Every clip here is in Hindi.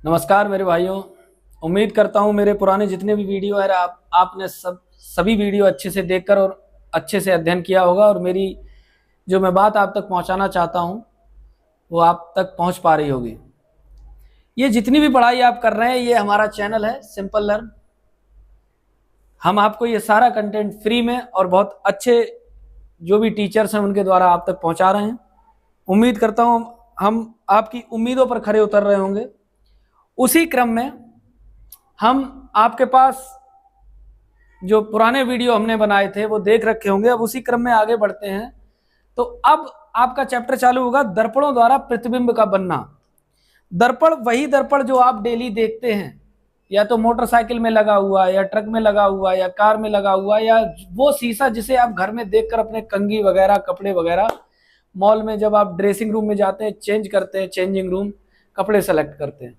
नमस्कार मेरे भाइयों। उम्मीद करता हूँ मेरे पुराने जितने भी वीडियो है आपने सभी वीडियो अच्छे से देखकर और अच्छे से अध्ययन किया होगा और मेरी जो मैं बात आप तक पहुँचाना चाहता हूँ वो आप तक पहुँच पा रही होगी। ये जितनी भी पढ़ाई आप कर रहे हैं ये हमारा चैनल है सिंपल लर्न। हम आपको ये सारा कंटेंट फ्री में और बहुत अच्छे जो भी टीचर्स हैं उनके द्वारा आप तक पहुँचा रहे हैं। उम्मीद करता हूँ हम आपकी उम्मीदों पर खरे उतर रहे होंगे। उसी क्रम में हम आपके पास जो पुराने वीडियो हमने बनाए थे वो देख रखे होंगे। अब उसी क्रम में आगे बढ़ते हैं। तो अब आपका चैप्टर चालू होगा दर्पणों द्वारा प्रतिबिंब का बनना। दर्पण वही दर्पण जो आप डेली देखते हैं, या तो मोटरसाइकिल में लगा हुआ, या ट्रक में लगा हुआ, या कार में लगा हुआ, या वो शीशा जिसे आप घर में देखकर अपने कंघी वगैरह कपड़े वगैरह मॉल में जब आप ड्रेसिंग रूम में जाते हैं, चेंज करते हैं, चेंजिंग रूम कपड़े सेलेक्ट करते हैं।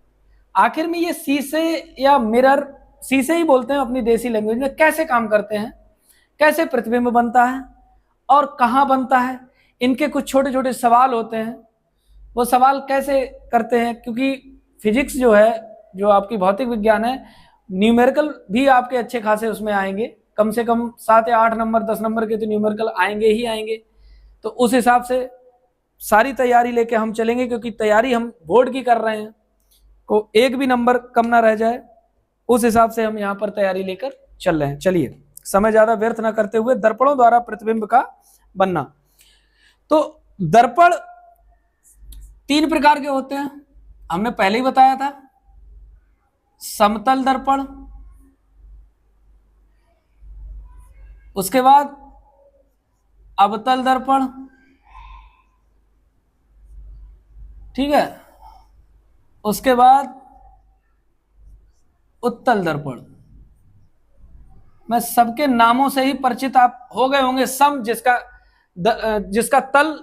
आखिर में ये शीशे या मिरर, शीशे ही बोलते हैं अपनी देसी लैंग्वेज में, कैसे काम करते हैं, कैसे प्रतिबिंब बनता है और कहाँ बनता है, इनके कुछ छोटे छोटे सवाल होते हैं। वो सवाल कैसे करते हैं, क्योंकि फिजिक्स जो है, जो आपकी भौतिक विज्ञान है, न्यूमेरिकल भी आपके अच्छे खासे उसमें आएंगे। कम से कम 7 या 8 नंबर 10 नंबर के तो न्यूमेरिकल आएंगे ही आएंगे। तो उस हिसाब से सारी तैयारी लेके हम चलेंगे, क्योंकि तैयारी हम बोर्ड की कर रहे हैं, को एक भी नंबर कम ना रह जाए, उस हिसाब से हम यहाँ पर तैयारी लेकर चल रहे हैं। चलिए समय ज्यादा व्यर्थ ना करते हुए दर्पणों द्वारा प्रतिबिंब का बनना। तो दर्पण 3 प्रकार के होते हैं, हमने पहले ही बताया था। समतल दर्पण, उसके बाद अवतल दर्पण, ठीक है, उसके बाद उत्तल दर्पण। मैं सबके नामों से ही परिचित आप हो गए होंगे। सम जिसका तल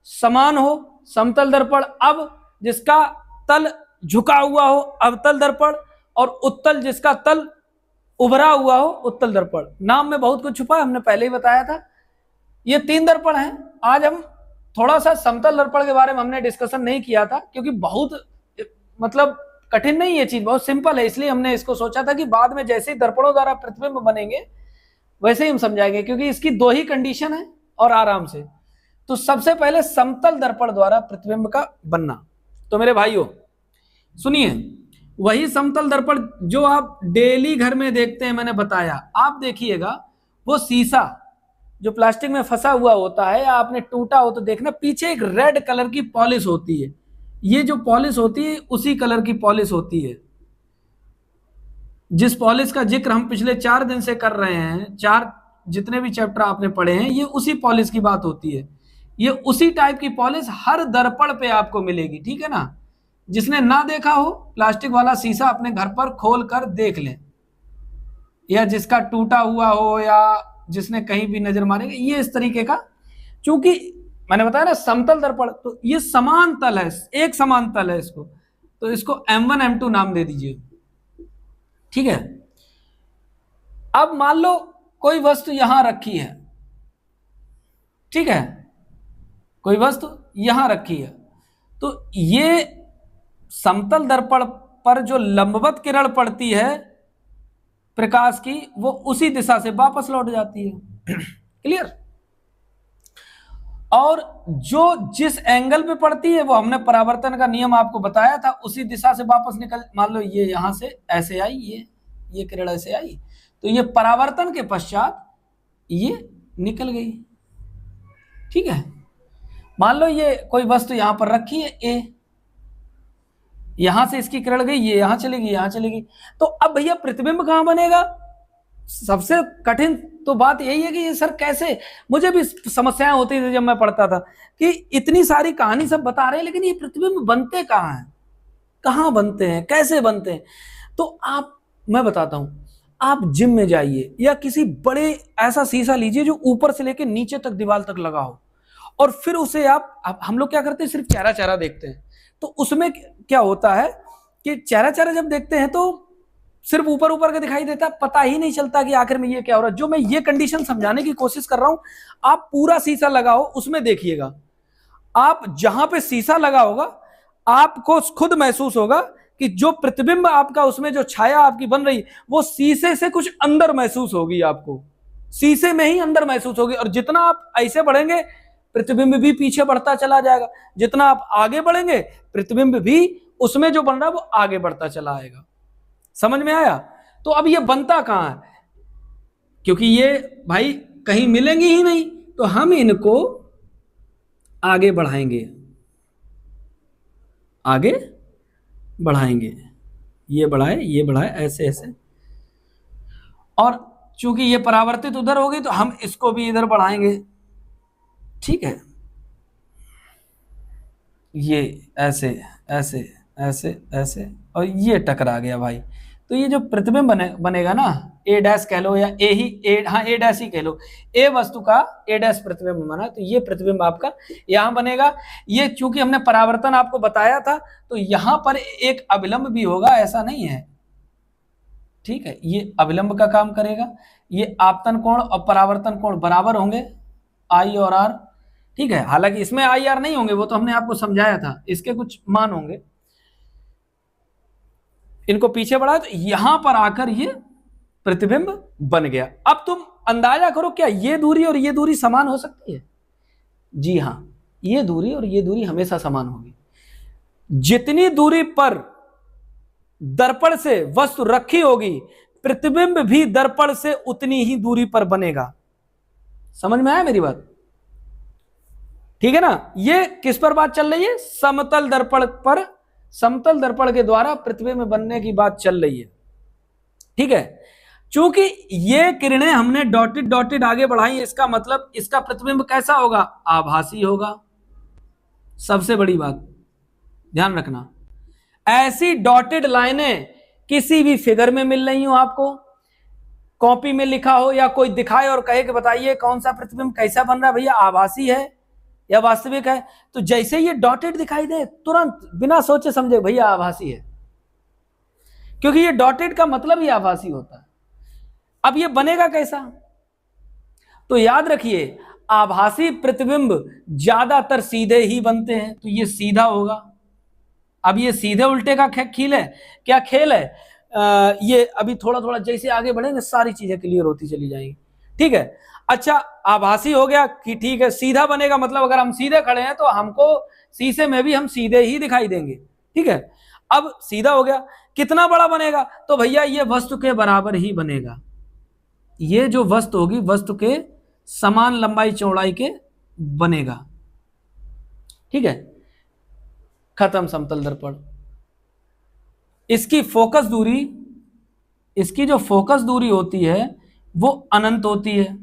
समान हो, समतल दर्पण। अब जिसका तल झुका हुआ हो, अवतल दर्पण। और उत्तल जिसका तल उभरा हुआ हो, उत्तल दर्पण। नाम में बहुत कुछ छुपा है, हमने पहले ही बताया था। ये 3 दर्पण हैं। आज हम थोड़ा सा समतल दर्पण के बारे में हमने डिस्कशन नहीं किया था, क्योंकि बहुत मतलब कठिन नहीं, ये चीज बहुत सिंपल है। इसलिए हमने इसको सोचा था कि बाद में जैसे ही दर्पणों द्वारा प्रतिबिंब बनेंगे वैसे ही हम समझाएंगे, क्योंकि इसकी 2 ही कंडीशन है और आराम से। तो सबसे पहले समतल दर्पण द्वारा प्रतिबिंब का बनना। तो मेरे भाइयों सुनिए, वही समतल दर्पण जो आप डेली घर में देखते हैं, मैंने बताया। आप देखिएगा वो शीशा जो प्लास्टिक में फंसा हुआ होता है, या आपने टूटा हो तो देखना, पीछे एक रेड कलर की पॉलिश होती है। ये जो पॉलिश होती है उसी कलर की पॉलिश होती है। जिस पॉलिश का जिक्र हम पिछले 4 दिन से कर रहे हैं, 4 जितने भी चैप्टर आपने पढ़े हैं, ये उसी पॉलिश की बात होती है। ये उसी टाइप की पॉलिश हर दर्पण पे आपको मिलेगी, ठीक है ना। जिसने ना देखा हो, प्लास्टिक वाला शीशा अपने घर पर खोल कर देख लें, या जिसका टूटा हुआ हो, या जिसने कहीं भी नजर मारेगा, ये इस तरीके का। चूंकि मैंने बताया ना समतल दर्पण, तो ये समान तल है, एक समान तल है इसको, तो इसको M1 M2 नाम दे दीजिए, ठीक है। अब मान लो कोई वस्तु यहां रखी है, ठीक है, कोई वस्तु यहां रखी है, तो ये समतल दर्पण पर जो लंबवत किरण पड़ती है प्रकाश की, वो उसी दिशा से वापस लौट जाती है। क्लियर। और जो जिस एंगल पे पड़ती है, वो हमने परावर्तन का नियम आपको बताया था, उसी दिशा से वापस निकल। मान लो ये यहां से ऐसे आई, ये किरण ऐसे आई, तो ये परावर्तन के पश्चात ये निकल गई, ठीक है। मान लो ये कोई वस्तु यहां पर रखी है ए, यहां से इसकी किरण गई, ये यहां चलेगी, यहां चलेगी। तो अब भैया प्रतिबिंब कहां बनेगा? सबसे कठिन तो बात यही है कि ये सर कैसे, मुझे भी समस्याएं होती थी जब मैं पढ़ता था, कि इतनी सारी कहानी सब बता रहे हैं, लेकिन ये प्रतिबिंब बनते कहाँ हैं, कहाँ बनते हैं, कैसे बनते हैं। तो मैं बताता हूं, आप जिम में जाइए, या किसी बड़े ऐसा शीशा लीजिए जो ऊपर से लेकर नीचे तक दीवार तक लगा हो, और फिर उसे आप हम लोग क्या करते हैं, सिर्फ चेहरा चेहरा देखते हैं। तो उसमें क्या होता है कि चेहरा चेहरा जब देखते हैं तो सिर्फ ऊपर ऊपर का दिखाई देता, पता ही नहीं चलता कि आखिर में ये क्या हो रहा है। जो मैं ये कंडीशन समझाने की कोशिश कर रहा हूं, आप पूरा शीशा लगाओ, उसमें देखिएगा। आप जहां पे शीशा लगा होगा, आपको खुद महसूस होगा कि जो प्रतिबिंब आपका उसमें जो छाया आपकी बन रही वो शीशे से कुछ अंदर महसूस होगी, आपको शीशे में ही अंदर महसूस होगी। और जितना आप ऐसे बढ़ेंगे प्रतिबिंब भी पीछे बढ़ता चला जाएगा, जितना आप आगे बढ़ेंगे प्रतिबिंब भी उसमें जो बन रहा है वो आगे बढ़ता चला आएगा। समझ में आया? तो अब ये बनता कहां है, क्योंकि ये भाई कहीं मिलेंगे ही नहीं, तो हम इनको आगे बढ़ाएंगे, आगे बढ़ाएंगे, ये बढ़ाए ऐसे ऐसे, और चूंकि ये परावर्तित उधर होगी तो हम इसको भी इधर बढ़ाएंगे। ठीक है, ये ऐसे ऐसे ऐसे ऐसे, और ये टकरा गया भाई, तो ये जो प्रतिबिंब बनेगा ना, ए डैश कह लो या ए ही ए डैश ही कह लो, ए वस्तु का ए डैश प्रतिबिंब बना, तो ये प्रतिबिंब आपका यहां बनेगा। ये चूंकि हमने परावर्तन आपको बताया था तो यहां पर एक अभिलंब भी होगा, ऐसा नहीं है। ठीक है, ये अभिलंब का काम करेगा। ये आपतन कोण और परावर्तन कोण बराबर होंगे, आई और आर। ठीक है, हालांकि इसमें आई आर नहीं होंगे, वो तो हमने आपको समझाया था, इसके कुछ मान होंगे। इनको पीछे बढ़ा तो यहां पर आकर ये प्रतिबिंब बन गया। अब तुम अंदाजा करो, क्या ये दूरी और ये दूरी समान हो सकती है? जी हां, ये दूरी और ये दूरी हमेशा समान होगी। जितनी दूरी पर दर्पण से वस्तु रखी होगी, प्रतिबिंब भी दर्पण से उतनी ही दूरी पर बनेगा। समझ में आया मेरी बात? ठीक है ना? ये किस पर बात चल रही है? समतल दर्पण पर, समतल दर्पण के द्वारा प्रतिबिंब बनने की बात चल रही है। ठीक है, चूंकि ये किरणें हमने डॉटेड डॉटेड आगे बढ़ाई, इसका मतलब इसका प्रतिबिंब कैसा होगा? आभासी होगा। सबसे बड़ी बात ध्यान रखना, ऐसी डॉटेड लाइनें किसी भी फिगर में मिल रही हो, आपको कॉपी में लिखा हो या कोई दिखाए और कहे कि बताइए कौन सा प्रतिबिंब कैसा बन रहा है, भैया आभासी है या वास्तविक है, तो जैसे ये डॉटेड दिखाई दे तुरंत बिना सोचे समझे भैया आभासी है, क्योंकि ये डॉटेड का मतलब ही आभासी होता है। अब ये बनेगा कैसा? तो याद रखिए, आभासी प्रतिबिंब ज्यादातर सीधे ही बनते हैं, तो ये सीधा होगा। अब ये सीधे उल्टे का खेल है, क्या खेल है? ये अभी थोड़ा थोड़ा जैसे आगे बढ़ेंगे सारी चीजें क्लियर होती चली जाएंगी। ठीक है, अच्छा आभासी हो गया कि ठीक है, सीधा बनेगा मतलब अगर हम सीधे खड़े हैं तो हमको शीशे में भी हम सीधे ही दिखाई देंगे। ठीक है, अब सीधा हो गया, कितना बड़ा बनेगा? तो भैया ये वस्तु के बराबर ही बनेगा। ये जो वस्तु होगी वस्तु के समान लंबाई चौड़ाई के बनेगा। ठीक है, खत्म समतल दर्पण। इसकी फोकस दूरी, इसकी जो फोकस दूरी होती है वो अनंत होती है।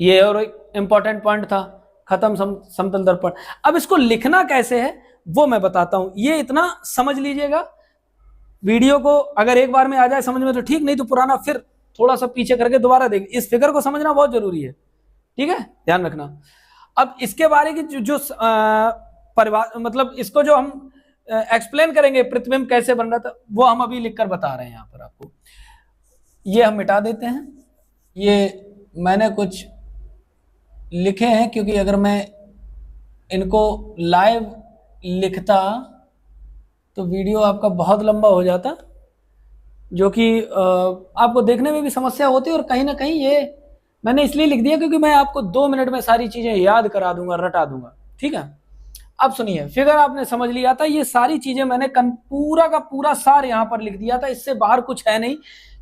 ये और एक इंपॉर्टेंट पॉइंट था, खत्म समतल दर्पण। अब इसको लिखना कैसे है वो मैं बताता हूं, ये इतना समझ लीजिएगा। वीडियो को अगर एक बार में आ जाए समझ में तो ठीक, नहीं तो पुराना फिर थोड़ा सा पीछे करके दोबारा देख। इस फिगर को समझना बहुत जरूरी है। ठीक है, ध्यान रखना। अब इसके बारे की जो मतलब इसको जो हम एक्सप्लेन करेंगे प्रतिबिंब कैसे बन रहा था, वो हम अभी लिखकर बता रहे हैं यहां पर आपको। ये हम मिटा देते हैं, ये मैंने कुछ लिखे हैं, क्योंकि अगर मैं इनको लाइव लिखता तो वीडियो आपका बहुत लंबा हो जाता, जो कि आपको देखने में भी समस्या होती, और कहीं ना कहीं ये मैंने इसलिए लिख दिया क्योंकि मैं आपको 2 मिनट में सारी चीजें याद करा दूंगा, रटा दूंगा। ठीक है, अब सुनिए, फिगर आपने समझ लिया था, ये सारी चीजें मैंने पूरा का पूरा सार यहां पर लिख दिया था, इससे बाहर कुछ है नहीं।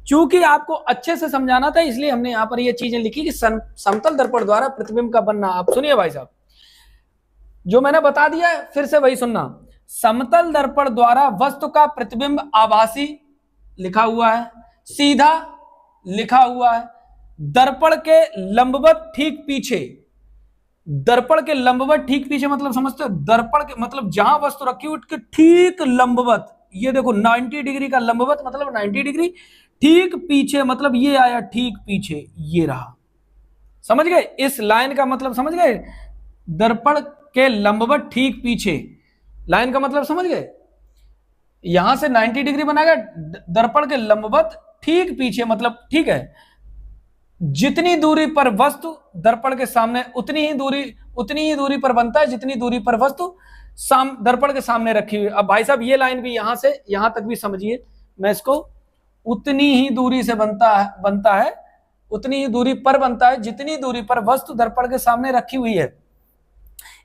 चूंकि आपको अच्छे से समझाना था इसलिए हमने यहां पर ये चीजें लिखी कि समतल दर्पण द्वारा प्रतिबिंब का बनना। आप सुनिए भाई साहब, जो मैंने बता दिया है फिर से वही सुनना। समतल दर्पण द्वारा वस्तु का प्रतिबिंब आभासी लिखा हुआ है, सीधा लिखा हुआ है, दर्पण के लंबवत ठीक पीछे। दर्पण के लंबवत ठीक पीछे मतलब समझते हो? दर्पण के मतलब जहां वस्तु रखी हुई उसके ठीक लंबवत, ये देखो 90 डिग्री का लंबवत मतलब 90 डिग्री, ठीक पीछे मतलब ये आया ठीक पीछे, ये रहा। समझ गए? इस लाइन का मतलब समझ गए? दर्पण के लंबवत ठीक पीछे, लाइन का मतलब समझ गए? यहां से 90 डिग्री बनाएगा, दर्पण के लंबवत ठीक पीछे मतलब ठीक है, जितनी दूरी पर वस्तु दर्पण के सामने उतनी ही दूरी पर बनता है जितनी दूरी पर वस्तु दर्पण के सामने रखी हुई। अब भाई साहब ये लाइन भी यहां से यहां तक भी समझिए, मैं इसको उतनी ही दूरी से बनता है उतनी ही दूरी पर बनता है जितनी दूरी पर वस्तु दर्पण के सामने रखी हुई है।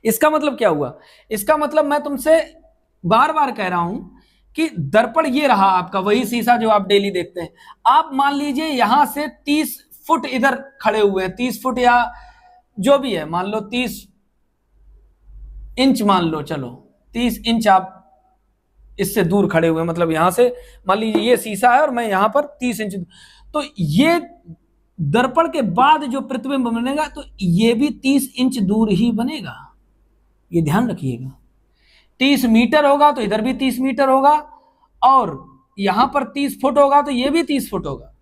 इसका मतलब क्या हुआ? इसका मतलब मैं तुमसे बार बार कह रहा हूं कि दर्पण ये रहा आपका, वही शीशा जो आप डेली देखते हैं। आप मान लीजिए यहां से 30 फुट इधर खड़े हुए हैं, 30 फुट या जो भी है, मान लो 30 इंच, मान लो, चलो 30 इंच आप इससे दूर खड़े हुए, मतलब यहां से मान लीजिए ये शीशा है और मैं यहां पर 30 इंच, तो ये दर्पण के बाद जो प्रतिबिंब बनेगा तो ये भी 30 इंच दूर ही बनेगा, ये ध्यान रखिएगा। 30 मीटर होगा तो इधर भी 30 मीटर होगा, और यहां पर 30 फुट होगा तो ये भी 30 फुट होगा।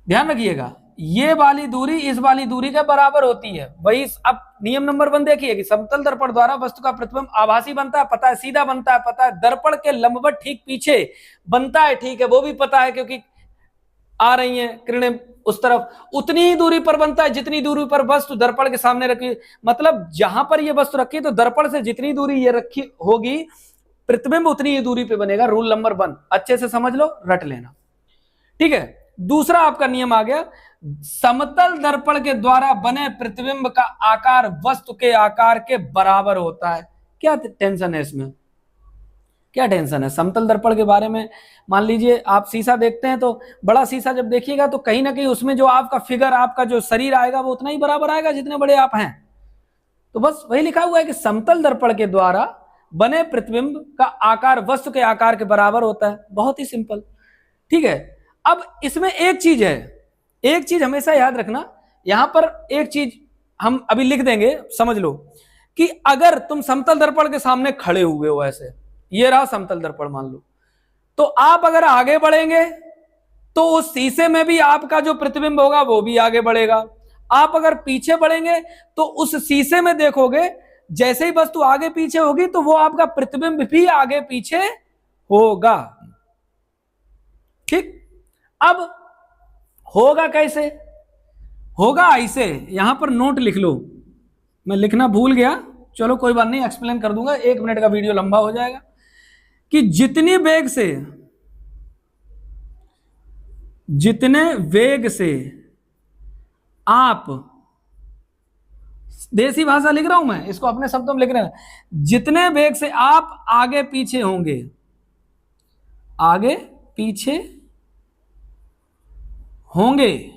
ध्यान रखिएगा, ये वाली दूरी इस वाली दूरी के बराबर होती है। वही अब नियम नंबर 1 देखिए कि समतल दर्पण द्वारा वस्तु का प्रतिबिंब आभासी बनता है, पता है, सीधा बनता है, पता है, दर्पण के लंबवत ठीक पीछे बनता है, ठीक है, वो भी पता है क्योंकि आ रही हैं किरणें उस तरफ। उतनी ही दूरी पर बनता है जितनी दूरी पर वस्तु दर्पण के सामने रखी, मतलब जहां पर ये वस्तु रखी तो दर्पण से जितनी दूरी ये रखी होगी प्रतिबिंब उतनी ही दूरी पे बनेगा। रूल नंबर 1 अच्छे से समझ लो, रट लेना, ठीक है। दूसरा आपका नियम आ गया, समतल दर्पण के द्वारा बने प्रतिबिंब का आकार वस्तु के आकार के बराबर होता है। क्या टेंशन है इसमें? क्या टेंशन है? समतल दर्पण के बारे में मान लीजिए आप शीशा देखते हैं तो बड़ा शीशा जब देखिएगा तो कहीं ना कहीं उसमें जो आपका फिगर, आपका जो शरीर आएगा वो उतना ही बराबर आएगा जितने बड़े आप हैं। तो बस वही लिखा हुआ है कि समतल दर्पण के द्वारा बने प्रतिबिंब का आकार वस्तु के आकार के बराबर होता है। बहुत ही सिंपल, ठीक है। अब इसमें एक चीज है, एक चीज हमेशा याद रखना, यहां पर एक चीज हम अभी लिख देंगे, समझ लो कि अगर तुम समतल दर्पण के सामने खड़े हुए हो, ऐसे ये रहा समतल दर्पण मान लो, तो आप अगर आगे बढ़ेंगे तो उस शीशे में भी आपका जो प्रतिबिंब होगा वो भी आगे बढ़ेगा। आप अगर पीछे बढ़ेंगे तो उस शीशे में देखोगे जैसे ही वस्तु आगे पीछे होगी तो वो आपका प्रतिबिंब भी आगे पीछे होगा, ठीक। अब होगा कैसे? होगा ऐसे, यहां पर नोट लिख लो, मैं लिखना भूल गया, चलो कोई बात नहीं, एक्सप्लेन कर दूंगा, 1 मिनट का वीडियो लंबा हो जाएगा। कि जितने वेग से आप, देसी भाषा लिख रहा हूं मैं, इसको अपने शब्दों में लिख रहे हैं, जितने वेग से आप आगे पीछे होंगे, आगे पीछे होंगे,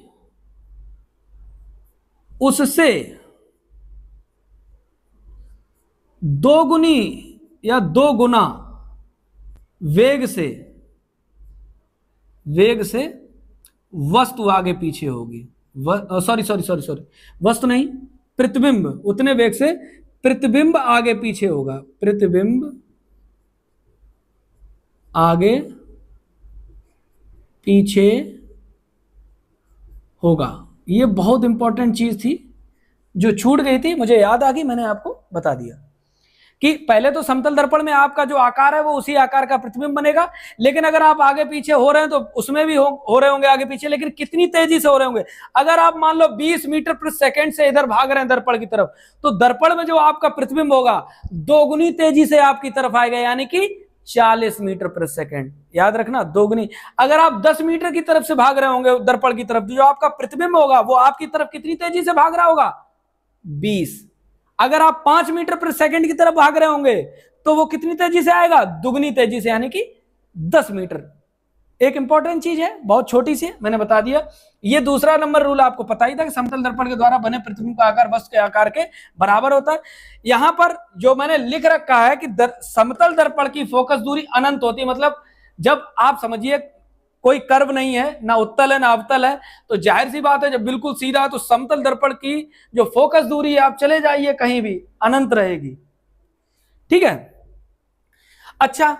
उससे 2 गुनी या 2 गुना वेग से वस्तु आगे पीछे होगी। सॉरी, वस्तु नहीं, प्रतिबिंब, उतने वेग से प्रतिबिंब आगे पीछे होगा, प्रतिबिंब आगे पीछे होगा। ये बहुत इंपॉर्टेंट चीज थी जो छूट गई थी, मुझे याद आ गई, मैंने आपको बता दिया कि पहले तो समतल दर्पण में आपका जो आकार है वो उसी आकार का प्रतिबिंब बनेगा, लेकिन अगर आप आगे पीछे हो रहे हैं तो उसमें भी हो रहे होंगे आगे पीछे, लेकिन कितनी तेजी से हो रहे होंगे। अगर आप मान लो 20 मीटर प्रति सेकंड से इधर भाग रहे हैं दर्पण की तरफ, तो दर्पण में जो आपका प्रतिबिंब होगा 2 गुनी तेजी से आपकी तरफ आएगा, यानी कि 40 मीटर प्रति सेकंड। याद रखना, 2 गुनी। अगर आप 10 मीटर की तरफ से भाग रहे होंगे दर्पण की तरफ, जो आपका प्रतिबिंब होगा वो आपकी तरफ कितनी तेजी से भाग रहा होगा? 20। अगर आप 5 मीटर प्रति सेकंड की तरफ भाग रहे होंगे तो वो कितनी तेजी से आएगा? दुगनी तेजी से, यानी कि 10 मीटर। एक इंपॉर्टेंट चीज है, बहुत छोटी सी, मैंने बता दिया। ये दूसरा नंबर रूल आपको पता ही था कि समतल दर्पण के द्वारा बने प्रतिबिंब का आकार वस्तु के आकार के बराबर होता है। यहां पर जो मैंने लिख रखा है कि समतल दर्पण की फोकस दूरी अनंत होती है, मतलब जब आप समझिए कोई कर्व नहीं है, ना उत्तल है ना अवतल है, तो जाहिर सी बात है जब बिल्कुल सीधा है तो समतल दर्पण की जो फोकस दूरी है, आप चले जाइए कहीं भी, अनंत रहेगी, ठीक है। अच्छा,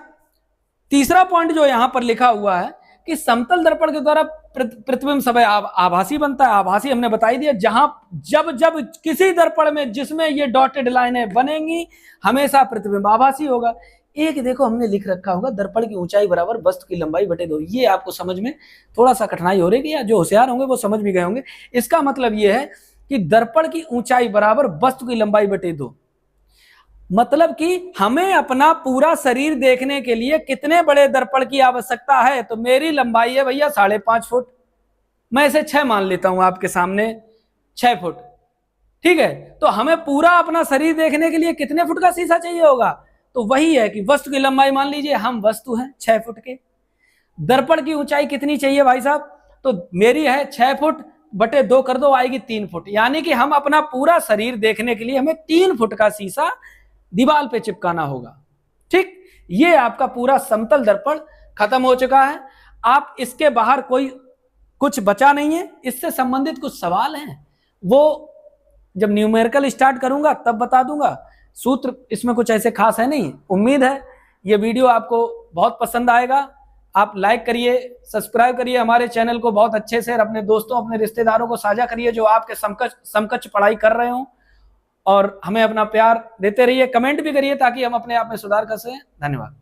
तीसरा पॉइंट जो यहां पर लिखा हुआ है कि समतल दर्पण के द्वारा प्रतिबिंब समय आभासी बनता है। आभासी हमने बता ही दिया, जब किसी दर्पण में जिसमें ये डॉटेड लाइनें बनेंगी हमेशा प्रतिबिंब आभासी होगा। एक देखो हमने लिख रखा होगा, दर्पण की ऊंचाई बराबर वस्तु की लंबाई बटे 2। ये आपको समझ में थोड़ा सा कठिनाई हो रही है, या जो होशियार होंगे वो समझ भी गए होंगे। इसका मतलब ये है कि दर्पण की ऊंचाई बराबर वस्तु की लंबाई बटे 2। मतलब कि हमें अपना पूरा शरीर देखने के लिए कितने बड़े दर्पण की आवश्यकता है। तो मेरी लंबाई है भैया 5.5 फुट, मैं इसे 6 मान लेता हूं आपके सामने, 6 फुट, ठीक है। तो हमें पूरा अपना शरीर देखने के लिए कितने फुट का शीशा चाहिए होगा? तो वही है कि वस्तु की लंबाई, मान लीजिए हम वस्तु हैं 6 फुट के, दर्पण की ऊंचाई कितनी चाहिए भाई साहब? तो मेरी है 6 फुट बटे 2 कर दो, आएगी 3 फुट। यानी कि हम अपना पूरा शरीर देखने के लिए हमें 3 फुट का शीशा दीवार पे चिपकाना होगा, ठीक। ये आपका पूरा समतल दर्पण खत्म हो चुका है। आप इसके बाहर कोई कुछ बचा नहीं है, इससे संबंधित कुछ सवाल हैं वो जब न्यूमेरिकल स्टार्ट करूंगा तब बता दूंगा। सूत्र इसमें कुछ ऐसे खास है नहीं। उम्मीद है ये वीडियो आपको बहुत पसंद आएगा। आप लाइक करिए, सब्सक्राइब करिए हमारे चैनल को बहुत अच्छे से, और अपने दोस्तों अपने रिश्तेदारों को साझा करिए जो आपके समकक्ष पढ़ाई कर रहे हो, और हमें अपना प्यार देते रहिए। कमेंट भी करिए ताकि हम अपने आप में सुधार कर सकें। धन्यवाद।